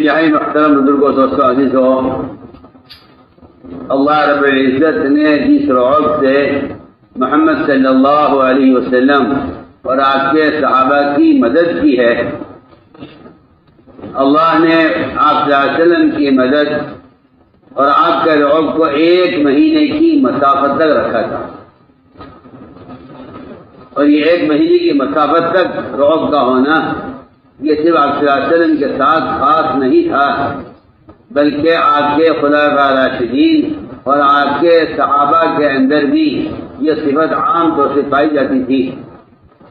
انتہائی محترم بزرگوں دوستوں عزیزوں، اللہ رب العزت نے جس رعب سے محمد صلی اللہ علیہ وسلم اور آپ کے صحابہ کی مدد کی ہے، اللہ نے آپ صلی اللہ علیہ وسلم کی مدد اور آپ کے رعب کو 1 مہینے کی مسافت تک رکھا تھا، اور یہ 1 مہینے کی مسافت تک رعب کا ہونا یہ صرف آپ صلی اللہ علیہ وسلم کے ساتھ خاص نہیں تھا، بلکہ آپ کے خلفاء راشدین اور آپ کے صحابہ کے اندر بھی یہ صفت عام طور سے پائی جاتی تھی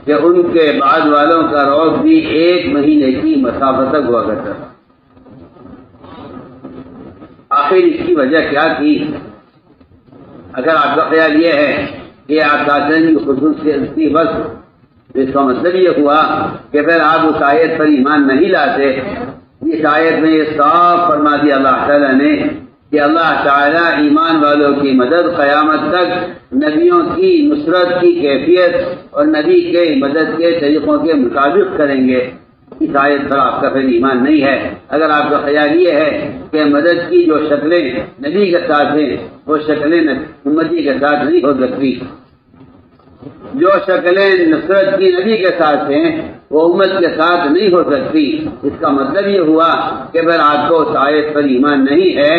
کہ ان کے بعد والوں کا رعب بھی 1 مہینے کی مسافت تک ہوا کرتا تھا۔ آخر اس کی وجہ کیا تھی؟ اگر آپ کا خیال یہ ہے کہ آپ کی خصوصیت کی بس، اس کا مطلب یہ ہوا کہ پھر آپ اس آیت پر ایمان نہیں لاتے۔ اس آیت میں یہ صاف فرما دیا اللہ تعالیٰ نے کہ اللہ تعالیٰ ایمان والوں کی مدد قیامت تک نبیوں کی نصرت کی کیفیت اور نبی کے مدد کے طریقوں کے مطابق کریں گے۔ اس آیت پر آپ کا پھر ایمان نہیں ہے۔ اگر آپ کا خیال یہ ہے کہ مدد کی جو شکلیں نبی کے ساتھ ہیں وہ شکلیں امتی کے ساتھ نہیں ہو سکتی، جو شکلیں نصرت کی نبی کے ساتھ ہیں وہ امت کے ساتھ نہیں ہو سکتی، اس کا مطلب یہ ہوا کہ پھر آپ کو اس آیت پر ایمان نہیں ہے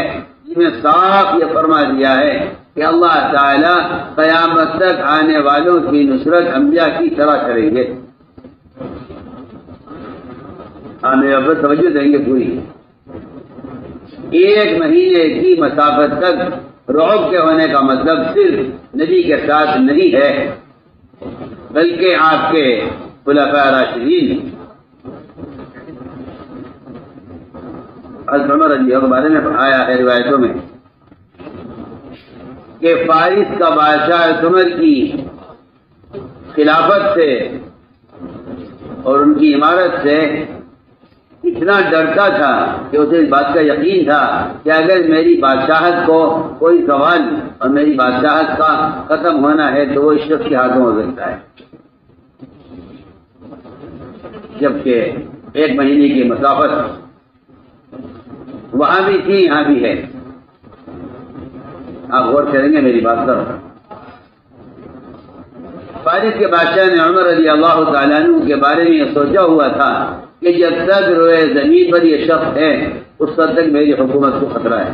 جس میں صاف یہ فرما دیا ہے کہ اللہ تعالیٰ قیامت تک آنے والوں کی نصرت انبیاء کی طرح کریں گے۔ آنے اب توجہ دیں گے پوری۔ 1 مہینے کی مسافت تک رعب کے ہونے کا مطلب صرف نبی کے ساتھ نہیں ہے بلکہ آپ کے خلفاء راشدین حضرت عمر رضی اللہ عنہ کے بارے میں آیا ہے روایتوں میں کہ فارس کا بادشاہ حضرت عمر کی خلافت سے اور ان کی عمارت سے اتنا ڈرتا تھا کہ اسے اس بات کا یقین تھا کہ اگر میری بادشاہت کو کوئی زوال اور میری بادشاہت کا ختم ہونا ہے تو وہ اس شخص کے ہاتھوں ہو سکتا ہے، جبکہ 1 مہینے کی مسافت وہاں بھی تھی یہاں بھی ہے۔ آپ غور کریں گے میری بات پر۔ فارس کے بادشاہ نے عمر رضی اللہ تعالیٰ عنہ کے بارے میں یہ سوچا ہوا تھا کہ جب تک روئے زمین پر یہ شخص ہے اس وقت تک میری حکومت کو خطرہ ہے۔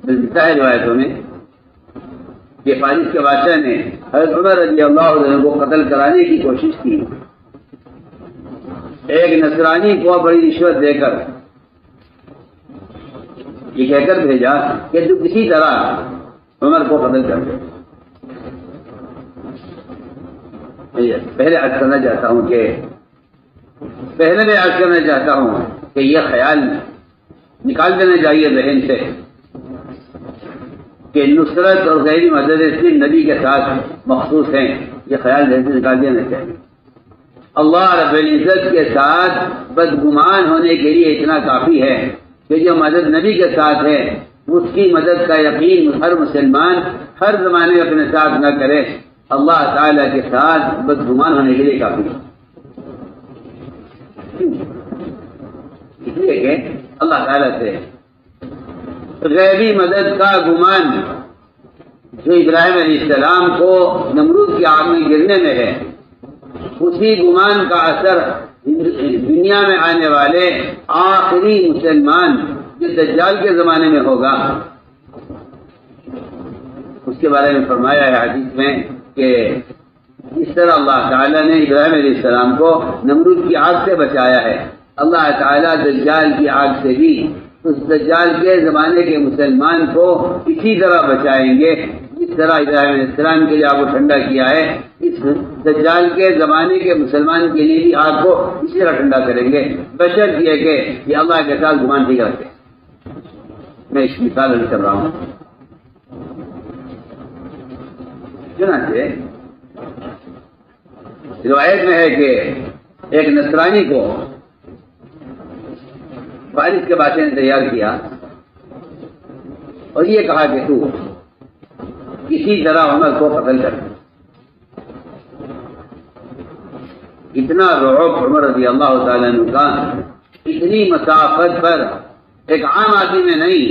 ملتا ہے روایتوں میں کہ فارس کے بادشاہ نے حضرت عمر رضی اللہ عنہ کو قتل کرانے کی کوشش کی، ایک نصرانی کو بڑی رشوت دے کر یہ کہہ کر بھیجا کہ تو کسی طرح عمر کو قتل کر دے۔ پہلے عرض کرنا چاہتا ہوں کہ یہ خیال نکال دینا چاہیے ذہن سے کہ نصرت اور غیر مدد صرف نبی کے ساتھ مخصوص ہیں، یہ خیال ذہن سے نکال دینا چاہیے۔ اللہ رب العزت کے ساتھ بدگمان ہونے کے لیے اتنا کافی ہے کہ جو مدد نبی کے ساتھ ہے اس کی مدد کا یقین ہر مسلمان ہر زمانے میں اپنے ساتھ نہ کرے، اللہ تعالیٰ کے ساتھ بدگمان ہونے کے لیے کافی ہے۔ اس لیے کہ اللہ تعالیٰ سے غیبی مدد کا گمان جو ابراہیم علیہ السلام کو نمرود کی آگ میں گرنے میں ہے، اسی گمان کا اثر دنیا میں آنے والے آخری مسلمان جو دجال کے زمانے میں ہوگا اس کے بارے میں فرمایا ہے حدیث میں کہ اس طرح اللہ تعالیٰ نے ابراہیم علیہ السلام کو نمرود کی آگ سے بچایا ہے، اللہ تعالیٰ دجال کی آگ سے بھی اس دجال کے زمانے کے مسلمان کو اسی طرح بچائیں گے جس طرح ابراہیم علیہ السلام کے لیے آگ کو ٹھنڈا کیا ہے، اس دجال کے زمانے کے مسلمان کے لیے بھی آگ کو اسی طرح ٹھنڈا کریں گے، بشرط یہ کہ یہ اللہ کے ساتھ گمان ٹھیک رکھتے۔ میں اس مثال کر رہا ہوں۔ چنانچہ روایت میں ہے کہ ایک نصرانی کو فارس کے بادشاہ نے تیار کیا اور یہ کہا کہ تو کسی طرح عمر کو قتل کر۔ اتنا رعب عمر رضی اللہ تعالیٰ عنہ کا، اتنی مسافت پر ایک عام آدمی میں نہیں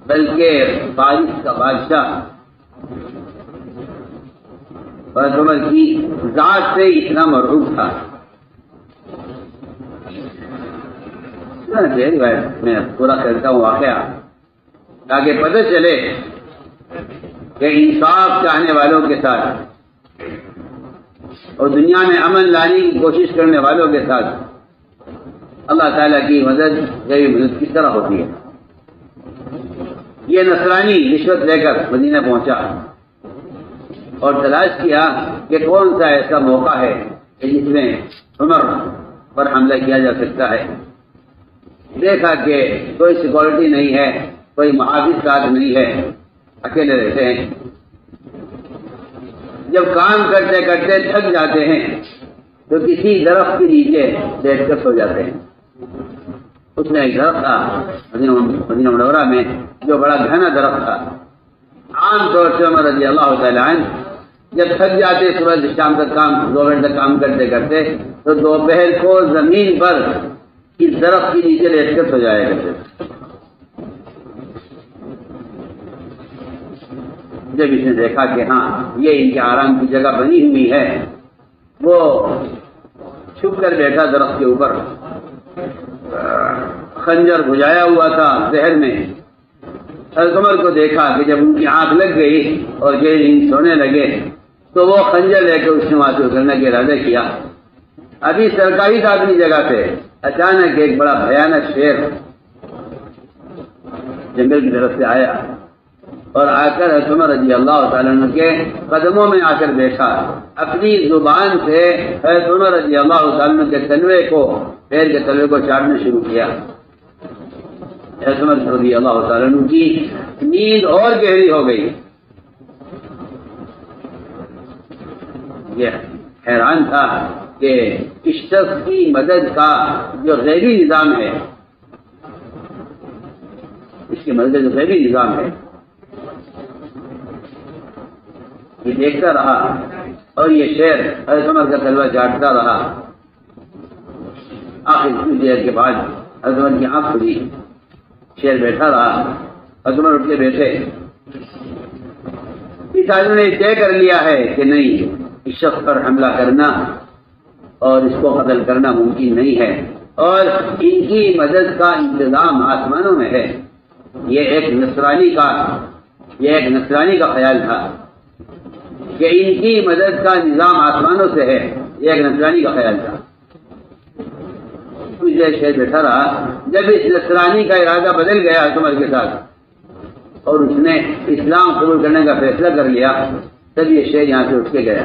بلکہ فارس کا بادشاہ حضرت عمر کی ذات سے اتنا مرعوب تھا۔ میں پورا کرتا ہوں واقعہ تاکہ پتہ چلے کہ انصاف چاہنے والوں کے ساتھ اور دنیا میں امن لانے کی کوشش کرنے والوں کے ساتھ اللہ تعالیٰ کی مدد غیبی مدد کس طرح ہوتی ہے۔ یہ نصرانی رشوت لے کر مدینہ پہنچا اور تلاش کیا کہ کون سا ایسا موقع ہے کہ جس میں عمر پر حملہ کیا جا سکتا ہے۔ دیکھا کہ کوئی سیکورٹی نہیں ہے، کوئی محافظ ساتھ نہیں ہے، اکیلے رہتے ہیں۔ جب کام کرتے کرتے تھک جاتے ہیں تو کسی درخت کے نیچے بیٹھ کر سو جاتے ہیں۔ اس میں ایک درخت تھا مدینہ منورہ میں جو بڑا گھنا درخت تھا۔ عام طور سے عمر رضی اللہ تعالیٰ عنہ جب تھک جاتے صبح سے شام تک کام 2 گھنٹے تک کام کرتے کرتے تو دوپہر کو زمین پر اس درخت کے نیچے لیٹ کر سو جایا کرتے۔ جب اس نے دیکھا کہ ہاں یہ ان کے آرام کی جگہ بنی ہوئی ہے، وہ چھپ کر بیٹھا درخت کے اوپر، خنجر بجھایا ہوا تھا زہر میں۔ حضرت عمر کو دیکھا کہ جب ان کی آنکھ لگ گئی اور یہ سونے لگے تو وہ خنجر لے کے اس نے وہاں سے اترنے کا ارادہ کیا۔ ابھی سرکاری تھا اپنی جگہ پہ، اچانک ایک بڑا بھیانک شیر جنگل کی طرف سے آیا اور آ کر حضرت عمر رضی اللہ تعالیٰ عنہ کے قدموں میں آ کر بیٹھا۔ اپنی زبان سے حضرت عمر رضی اللہ تعالیٰ عنہ کے تلوے کو، پیر کے تلوے کو چاٹنا شروع کیا۔ حضرت عمر رضی اللہ تعالیٰ عنہ کی نیند اور گہری ہو گئی۔ یہ حیران تھا کہ اس شخص کی مدد کا جو غیبی نظام ہے، اس کی مدد جو غیبی نظام ہے، یہ دیکھتا رہا اور یہ شیر حضرت عمر کا تلوہ چاٹتا رہا۔ آخر کچھ دیر کے بعد حضرت عمر کی آنکھ کھلی، شیر بیٹھا رہا، حضرت عمر اٹھ کے بیٹھے۔ اس آدمی نے طے کر لیا ہے کہ نہیں، اس شخص پر حملہ کرنا اور اس کو قتل کرنا ممکن نہیں ہے، اور ان کی مدد کا انتظام آسمانوں میں ہے۔ یہ ایک نصرانی کا خیال تھا کہ ان کی مدد کا نظام آسمانوں سے ہے، یہ ایک نصرانی کا خیال تھا۔ کچھ دیر شیر بیٹھا رہا، جب اس نصرانی کا ارادہ بدل گیا حضرت عمر کے ساتھ اور اس نے اسلام قبول کرنے کا فیصلہ کر لیا، تب یہ شیر یہاں سے اٹھ کے گیا۔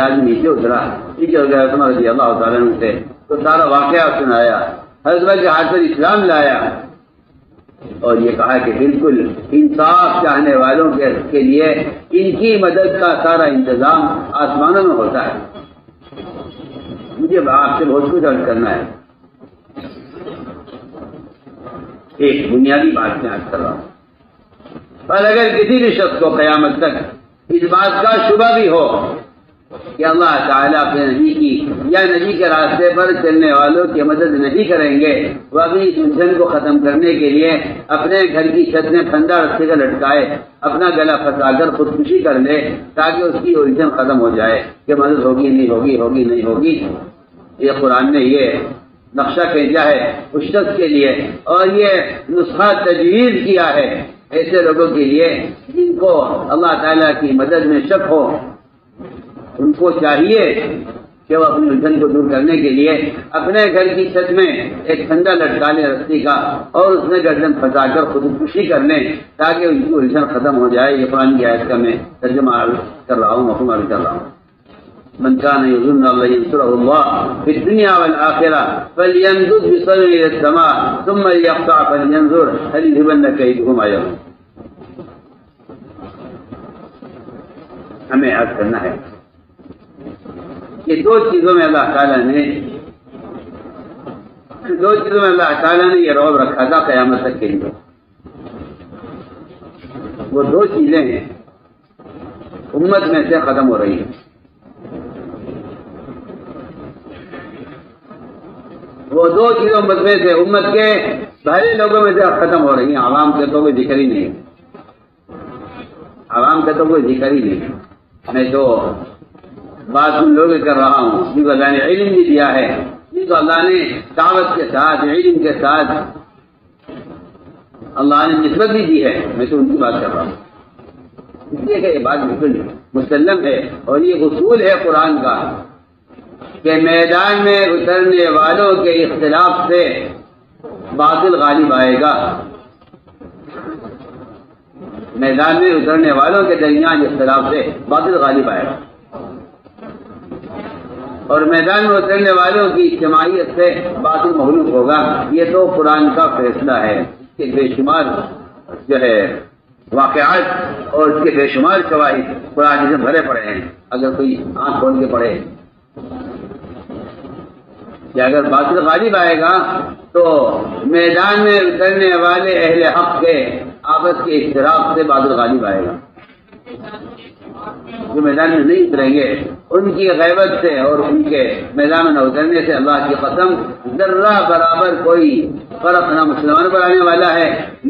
آدمی نیچے اترا، نیچے ہو گیا عمر رضی اللہ تعالیٰ عنہ سے تو سارا واقعہ سنایا، حضرت عمر کے ہاتھ پر اسلام لایا اور یہ کہا کہ بالکل انصاف چاہنے والوں کے لیے ان کی مدد کا سارا انتظام آسمانوں میں ہوتا ہے۔ مجھے آپ سے بہت کچھ عرض کرنا ہے، ایک بنیادی بات میں عرض کر رہا ہوں، پر اگر کسی بھی شخص کو قیامت تک اس بات کا شبہ بھی ہو کہ اللہ تعالیٰ اپنے نبی کی یا نبی کے راستے پر چلنے والوں کی مدد نہیں کریں گے، وہ اپنی الجھن کو ختم کرنے کے لیے اپنے گھر کی چھت میں پھندا رسے کا لٹکائے، اپنا گلا پھنسا کر خودکشی کر لے تاکہ اس کی الجھن ختم ہو جائے کہ مدد ہوگی نہیں ہوگی، ہوگی نہیں ہوگی۔ یہ قرآن نے یہ نقشہ کھینچا ہے اس شخص کے لیے، اور یہ نسخہ تجویز کیا ہے ایسے لوگوں کے لیے جن کو اللہ تعالیٰ کی مدد میں شک ہو۔ ان کو چاہیے کہ وہ اپنی الجھن کو دور کرنے کے لیے اپنے گھر کی چھت میں ایک پھندا لٹکا لیں رسی کا اور اس میں گردن پھنسا کر خودکشی کر لیں تاکہ ان کی الجھن ختم ہو جائے۔ یہ قرآن کی آیت کا میں ترجمہ کر رہا ہوں، مفہوم عرض کر رہا ہوں۔ من كان يظن الله ينصره الله في الدنيا والآخرة فليمدد بصبره إلى السماء ثم ليقطع فلينظر هل يذهبن كيده ما يغيظ۔ ہمیں عرض کرنا ہے کہ دو چیزوں میں اللہ تعالیٰ نے یہ رعب رکھا تھا قیامت تک کے لیے۔ وہ دو چیزیں ہیں امت میں سے ختم ہو رہی ہیں۔ وہ دو چیزوں میں سے امت کے پہلے لوگوں میں سے ختم ہو رہی ہیں. عوام کے تو کوئی ذکر ہی نہیں, عوام کا تو کوئی ذکر ہی نہیں. میں تو بات ان لوگوں کر رہا ہوں جن کو اللہ نے علم بھی دیا ہے, جن کو اللہ نے دعوت کے ساتھ علم کے ساتھ اللہ نے نسبت بھی دی ہے. میں تو ان کی بات کر رہا ہوں. اس لیے کہ یہ بات بالکل مسلم ہے اور یہ اصول ہے قرآن کا کہ میدان میں اترنے والوں کے اختلاف سے باطل غالب آئے گا. میدان میں اترنے والوں کے درمیان اختلاف سے باطل غالب آئے گا, اور میدان میں اترنے والوں کی اجتماعیت سے باطل مغلوب ہوگا. یہ تو قرآن کا فیصلہ ہے. اس کے بے شمار جو ہے واقعات اور اس کے بے شمار شواہد قرآن سے بھرے پڑے ہیں. اگر کوئی آنکھ کھول کے پڑھے کہ اگر باطل غالب آئے گا تو میدان میں اترنے والے اہل حق کے آپس کے اشتراک سے باطل غالب آئے گا. جو میدان میں نہیں اتریں گے ان کی غیبت سے اور ان کے میدان میں نہ اترنے سے اللہ کی قسم ذرہ برابر کوئی فرق نہ مسلمانوں پر آنے والا ہے